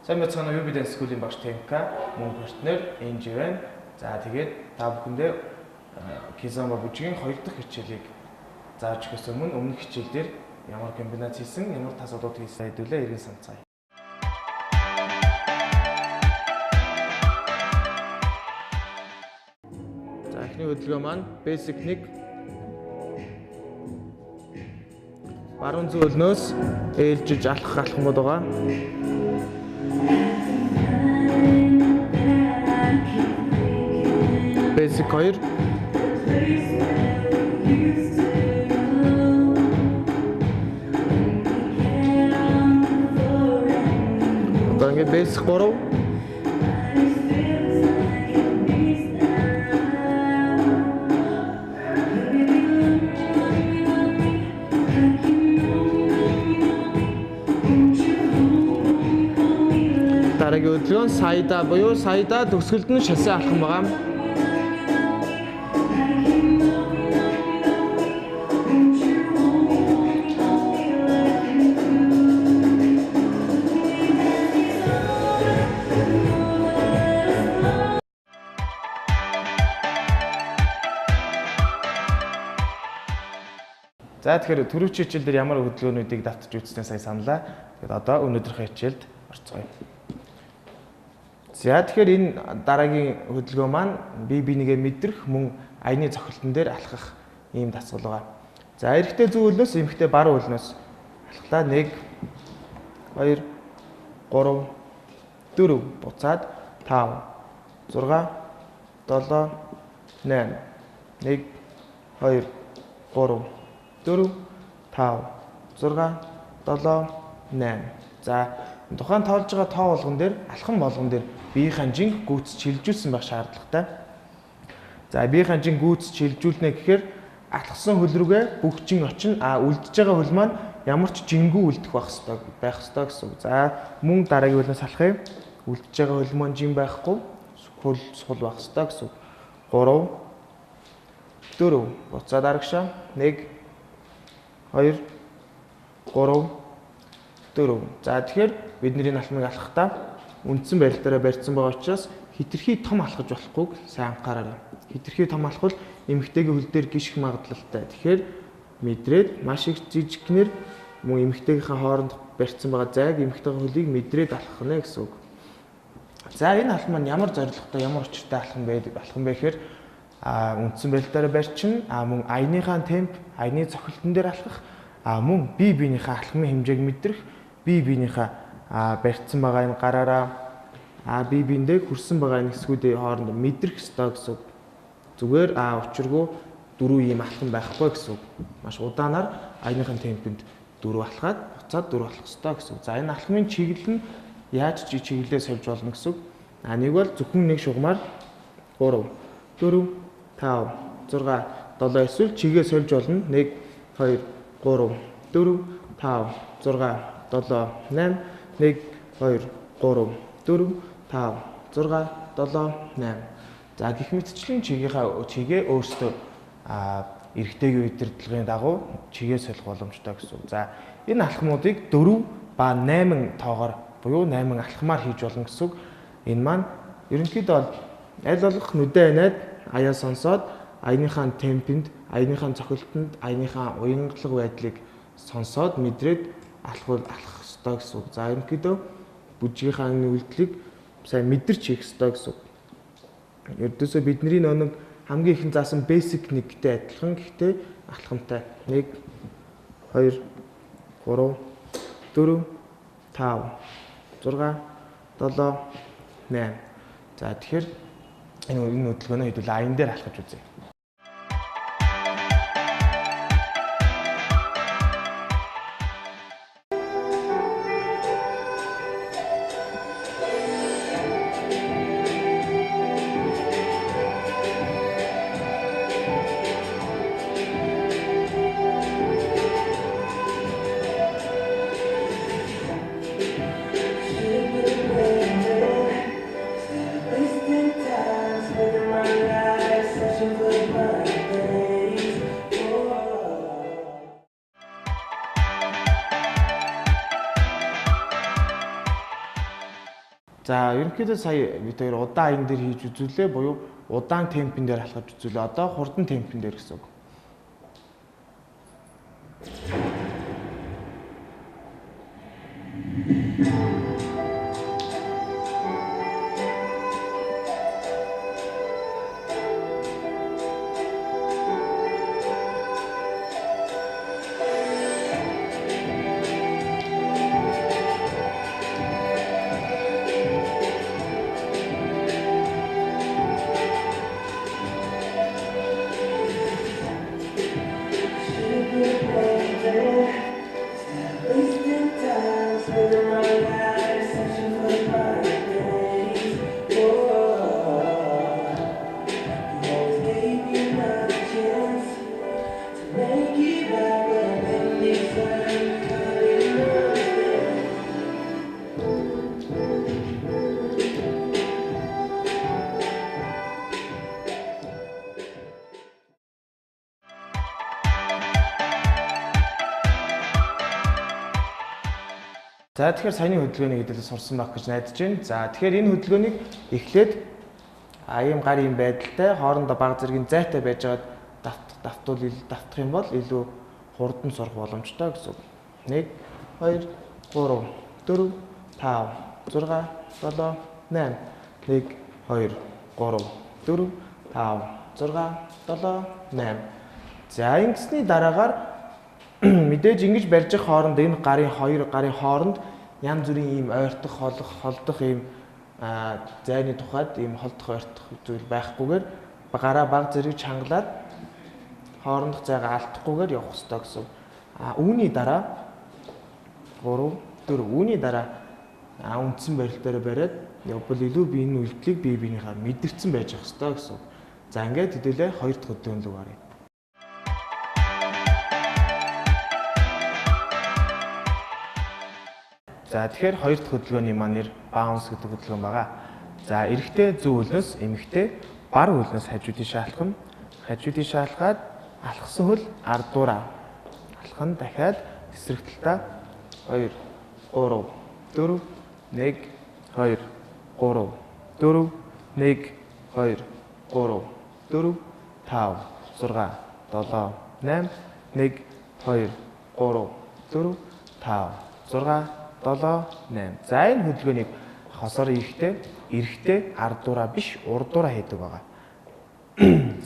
Сайн байцгаана уу, UB Dance School-ийн багш Темка, мөн партнер Энжи байна. За тэгээд та бүхэндээ Кизамба бүжгийн 2 дахь хичээлийг зааж өгөхөөс өмнө хичээл дээр ямар комбинац хийсэн, ямар тас одууд хийсэн хэдүүлээ эргэн санацгаая. За эхний хөдөлгөөн маань basic 1 баруун зөөлнөөс ээлжиж алхахмууд байгаа. Basic 2 одоо ингээд basic 3 дараагийн хөдөлгөөн сайда буюу сайда төгсгөлд нь шасаа алхам байгаа. За тэгэхээр түрүүчийн хичээл дээр ямар хөдөлгөөнүүдийг давтаж үзснээ сайн саналаа. Тэгээд одоо өнөөдрийнхөө хичээлд орцгоё. За тэгэхээр энэ дараагийн хөдөлгөөн маань бие бинийгээ мэдрэх мөн аяны цохилтон дээр алхах ийм дасгал байгаа. За эрэгтэй зүүн хөлнөөс эмэгтэй баруун хөлнөөс алхлаа 1 2 3 4 буцаад 5 6 7 8 1 2 3 4 5 6 7 8. За тухайн тоолж байгаа тоо болгон дээр алхам болгон дээр биеийн жинг гүйц чилжүүлсэн байх шаардлагатай. За биеийн жинг гүйц чилжүүлнэ гэхээр алхсан хөл рүүгээ бүх жин очино. Үлдэж байгаа хөл маань ямар ч жингүү үлдэх байх ёстой гэсэн үг. За мөн дараагийн хөлнөөс алхъя. Үлдэж байгаа хөл маань жин байхгүй. Хөл сул байх ёстой гэсэн үг. 3 4 буцаад арагшаа 1 2 3 4. За тэгэхээр бидний алхмыг алхахдаа үндсэн барилдаараа барьсан байгаа учраас хитрхи том алхаж болохгүйг сайн анхаараарай. Хитрхи том алхвал эмэгтэйгийн хөл дээр гიშх магадлалтай. Тэгэхээр мэдрээд маш их жижигнэр мөн эмэгтэйгийнхээ хооронд барьсан байгаа зайг эмэгтэйгийн хөлийг мэдрээд алхах нэ гэсэн үг. За энэ алхам маань ямар зорилготой, ямар учиртай алхам бэ гэхээр үндсэн барилдаараа барьчин, мөн аяныхаа темп, аяны цохилтон дээр алхах, мөн бие биенийхээ алхмын хэмжээг мэдрэх, бие биенийхээ барьсан байгаа энэ гараараа бие биендээ хүрсэн байгаа энэ хэсгүүдийн хооронд мэдрэх ёстой гэсэн үг. Зүгээр учиргүй дөрөв ийм алхам байхгүй гэсэн үг. Маш удаанаар аяныхын темпэнд дөрөв алхаад буцаад дөрөв алхах ёстой гэсэн үг. За энэ алхмын чиглэл нь яаж чиглэлээ сольж болно гэсэн үг. Нэг бол зөвхөн нэг шугамар 3 4 5 6 7 эсвэл чигээ сольж болно. 1 2 3 4 5 6 7 8 1 2 3 4 5 6 7 8. За гэх мэтчлэн чигээ өөрсдөө эрэгтэйгийн удирдлагын дагуу чигээ солих боломжтой гэсэн үг. За энэ алхмуудыг 4 ба 8 тоогоор буюу 8 алхмаар хийж болно гэсэн үг. Энэ маань ерөнхийдөө аль болох нүдэ анаад аяа сонсоод аяныхаа темпэнд, аяныхаа цохилтонд, аяныхаа уянгалаг байдлыг сонсоод мэдрээд алхах ёстой гэсэн үг. За ерөнхийдөө бүжгийнхаа үйлдэлийг сайн мэдэрч хийх ёстой гэсэн үг. Ердөөсөө бидний нэг хамгийн ихэн заасан basic 1-тэй адилхан гэхдээ алхамтай 1 2 3 4 5 6 7 8. За тэгэхээр энэ хөдөлгөөнөө хэдүүл аян дээр алхаж үзье. За ерөнхийдөө сая бид хоёр удаан аян дээр хийж үзүүлээ буюу удаан темпэн дээр алхаж үзүүлээ. Одоо хурдан темпэн дээр гэсэн үг. За тэгэхээр саяны хөдөлгөөний хэдүүлээ сурсан байх гэж найдаж байна. За тэгэхээр энэ хөдөлгөөнийг эхлээд ийм гар ийм байдалтай хоорондоо бага зэргийн зайтай байжгаад давтах юм бол илүү хурдан сурах боломжтой гэсэн үг. 1 2 3 4 5 6 7 8 1 2 3 4 5 6 7 8. За ингэсний дараагаар мэдээж ингэж барьж байгаа хооронд энэ гарын хоёр гарын хооронд янз бүрийн ийм ойртох, холдох ийм зайны тухайд ийм холдох ойртох зүйл байхгүйгээр гараа баг зэрэг чангалаад хоорондох зайгаа алдахгүйгээр явах хэрэгтэй гэсэн. Үүний дараа 3 4 үүний дараа үндсэн барилт дээр бариад явбал илүү би энэ үйлдэлийг бие биенийхээ мэдэрсэн байж ах хэрэгтэй гэсэн. За ингээд хэдүүлээ хоёр дахь хөдөлгөөн рүү гаръя. За тэгэхээр хоёр дахь хөдөлгөөний маань нэр баунс гэдэг хөдөлгөөн байгаа. За эрэгтэй зөв хөлнөөс эмэгтэй бар хөлнөөс хажуудын шаалхам. Хажуудын шаалгаад алхсан хөл ардуураа. Алхан дахиад эсрэг талдаа 2 3 4 1 2 3 4 1 2 3 4 5 6 7 8 1 2 3 4 5 6 7 8. За энэ хөдөлгөөнийг хосоор эрэхтэй ардуураа биш урдуураа хийдэг байгаа.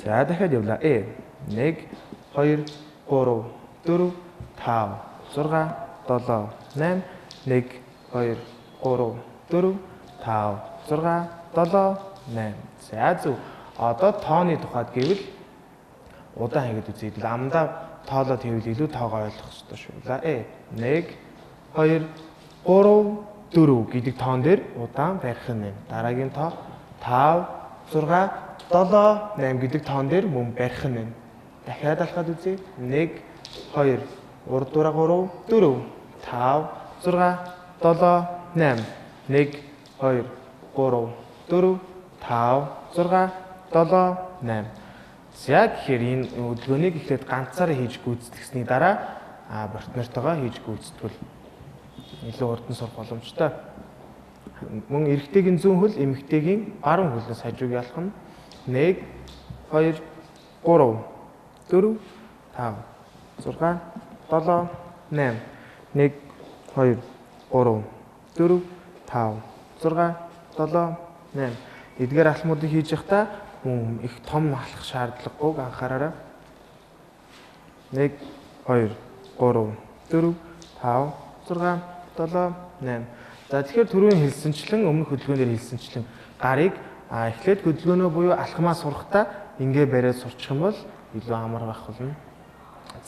За дахиад явлаа. 1 2 3 4 5 6 7 8 1 2 3 4 5 6 7 8. За зөв. Одоо тооны тухайд гэвэл удаан хийгээд үзье. Амдаа тоолоод хийвэл илүү тоогоо ойлгох хэрэгтэй шүү. За 1 2 3 4 гэдэг тоон дээр удаан барих нь. Дараагийн тоо 5 6 7 8 гэдэг тоон дээр мөн барих нь. Дахиад алхаад үзье. 1 2 урдуураа 3 4 5 6 7 8 1 2 3 4 5 6 7 8. За тэгэхээр энэ хөдөлгөөнийг эхлээд ганцаараа хийж гүйцэтгэсний дараа партнертойгоо хийж гүйцэтгэвэл илүү хурдан сурах боломжтой. Мөн эрэгтэйгийн зүүн хөл эмэгтэйгийн баруун хөлнөөс хажууг ялхна. 1 2 3 4 5 6 7 8 1 2 3 4 5 6 7 8. Эдгээр алхмуудыг хийж явахдаа мөн их том алхах шаардлагагүй анхаараарай. 1 2 3 4 5 6 7 8. За тэгэхээр түрүүн хэлсэнчлэн өмнөх хөдөлгөөнөөр хэлсэнчлэн гарыг эхлээд хөдөлгөөнөө буюу алхмаа сурахдаа ингээ бариад сурчих юм бол илүү амар байх болно.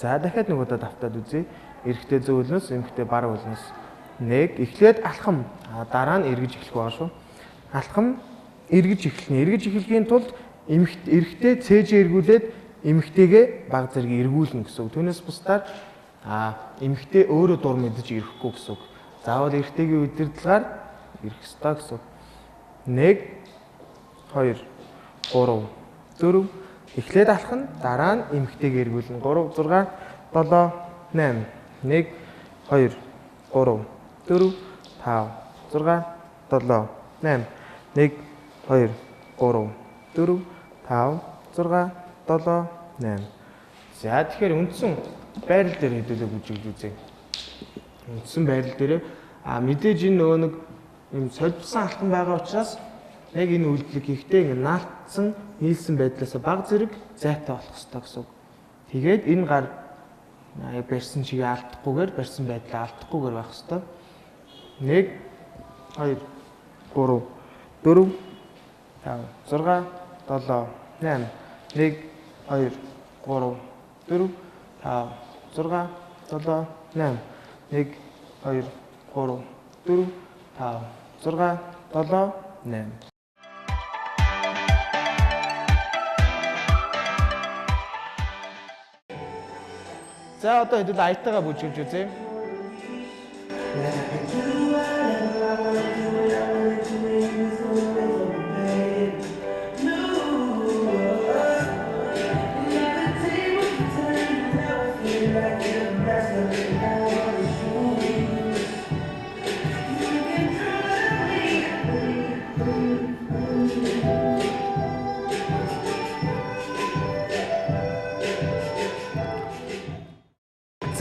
За дахиад нэг удаа давтаад үзье. Эрэгтэй зөв хөлнөөс эмэгтэй бар хөлнөөс 1 эхлээд алхам дараа нь эргэж эхлэх байгаа шүү. Алхам эргэж эхэлнэ. Эргэж эхлэхийн тулд эрэгтэй цээжээ эргүүлээд эмэгтэйгээ баг зэрэг эргүүлнэ гэсэн үг. Түүнээс бусдаар эмэгтэй өөрөө дур мэдэж ирэхгүй гэсэн үг. Заавал эрэгтэйгийн удирдлагаар ирэх ёстой гэсэн үг. 1 2 3 4 эхлээд алхна, дараа нь эмэгтэйгээ эргүүлнэ. 3 6 7 8 1 2 3 4 5 6 7 8. 1 2 3 4 5 6 7 8. За тэгэхээр үндсэн байрал дээр хэдүүлээ бүжиглж үзье. Үндсэн байрал дээр мэдээж энэ нөгөө нэг юм солилцсон алтан байгаа учраас яг энэ үйлдэлийг хийхдээ ингэ наалтсан нийлсэн байдлаас бага зэрэг зайтай болох хэрэгтэй гэсэн үг. Тэгээд энэ гар барьсан чигээ алдахгүйгээр барьсан байдлаа алдахгүйгээр байх хэрэгтэй. 1 2 3 4 5 6 7 8. 1 2 3 4 5 6 7 8. 1 2 3 4 5 6 7 8. За одоо хэдүүл аятайгаа бүжиглж үзье.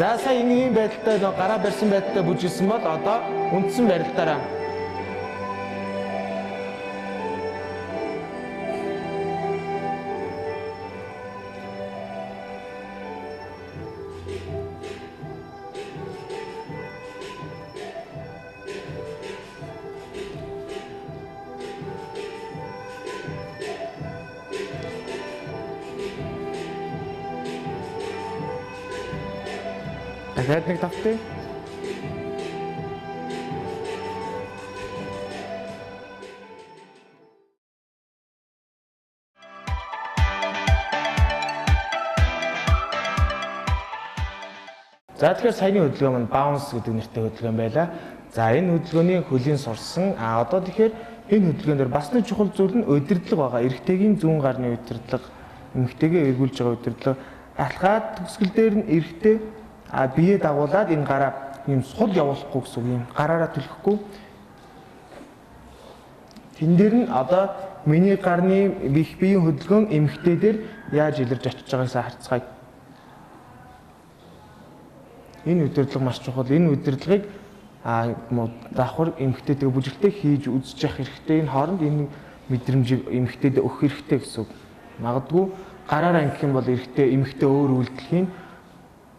За сая ийм байдалтай гараа барьсан байдалтай бүжиглсэн бол одоо үндсэн барилдаараа дахиад нэг тавтыг. За тэгэхээр саяны хөдөлгөөн маань bounce гэдэг нэртэй хөдөлгөөн байлаа. За энэ хөдөлгөөний хөлийн сурсан. Одоо тэгэхээр энэ хөдөлгөөнөөр бас нэг чухал зүйл нь удирдлага байгаа. Эрэгтэйгийн зүүн гарны удирдлага, эмэгтэйгээ эргүүлж байгаа удирдлага. Алхаад төгсгөл дээр нь эрэгтэй бие дагуулад энэ гараа юм сул явуулахгүй гэсэн юм гараараа түлхэхгүй. Тэн дээр нь одоо миний гарны их биеийн хөдөлгөөн эмэгтэй дээр яаж илэрж очиж байгаасаа харцгаая. Энэ удирдлага маш чухал. Энэ удирдлагыг давхар эмэгтэйтэйгээ бүжигтэй хийж үзэж явах хэрэгтэй. Энэ хооронд энэ мэдрэмжийг эмэгтэйдээ өгөх хэрэгтэй гэсэн үг. Магадгүй гараараа ингэх юм бол эмэгтэй өөр үйлдэл хийн.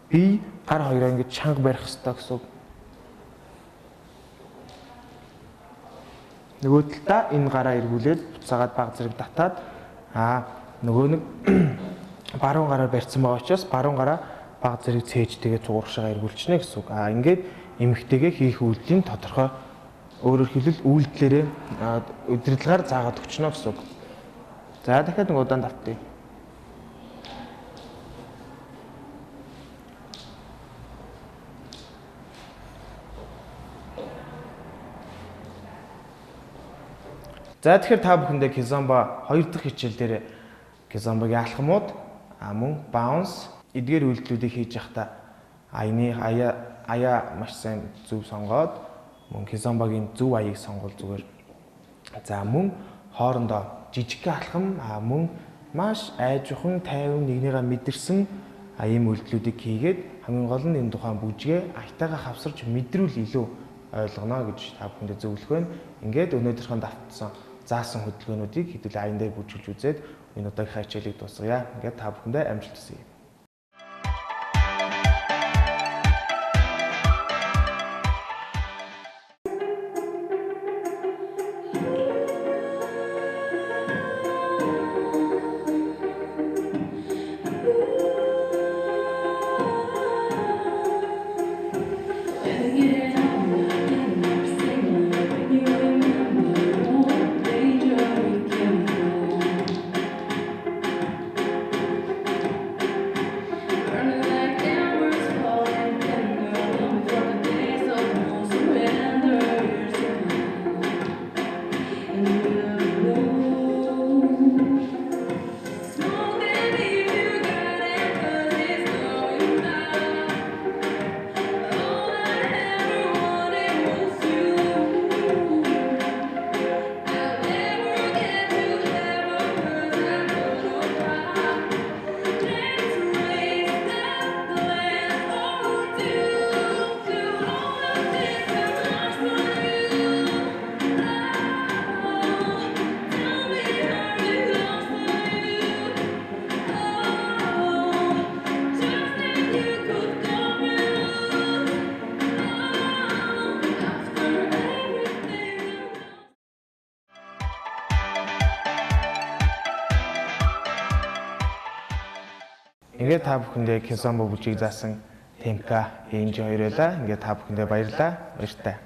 Би гар хоёроо ингэж чанга барих хэрэгтэй гэсэн үг. Нөгөө талдаа энэ гараа эргүүлээд буцаагаад баг зэрэг татаад нөгөө нэг баруун гараар барьсан байгаа учраас баруун гараа баг зэрэг цээжтэйгээ цууршаага эргүүлчихнэ гэсэн үг. Ингээд эмэгтэйгээ хийх үйлдэлийн тодорхой өөрөөр хэлбэл үйлдэлээрээ удирдлагаар заагаад өгчнө гэсэн үг. За дахиад нэг удаан давтъя. За тэгэхээр та бүхэндээ кизомба 2 дахь хичээл дээр кизомбагийн алхмууд мөн bounce эдгээр үйлдэлүүдийг хийж явахдаа аяа маш сайн зөв сонгоод мөн кизомбагийн зөв аяыг сонгол зүгээр. За мөн хоорондоо жижигхэн алхам мөн маш айжхан тайван нэгнийгээ мэдэрсэн ийм үйлдэлүүдийг хийгээд хамгийн гол нь энэ тухайн бүжгээ аятайгаа хавсарч мэдрүүл илүү ойлгоно гэж та бүхэндээ зөвлөх байна. Ингээд өнөөдрийнхэн давтсан заасан хөдөлгөөнүүдийг хэдүүл аян дээр бүжиглж үзээд энэ удаагийн хичээлийг дуусгая. Ингээд та бүхэндээ амжилт хүсье. Ингээд та бүхэндээ Кёсомбо бүжиг заасан Темка Энжи хоёроо. Ингээд та бүхэндээ баярлалаа. Баяртай.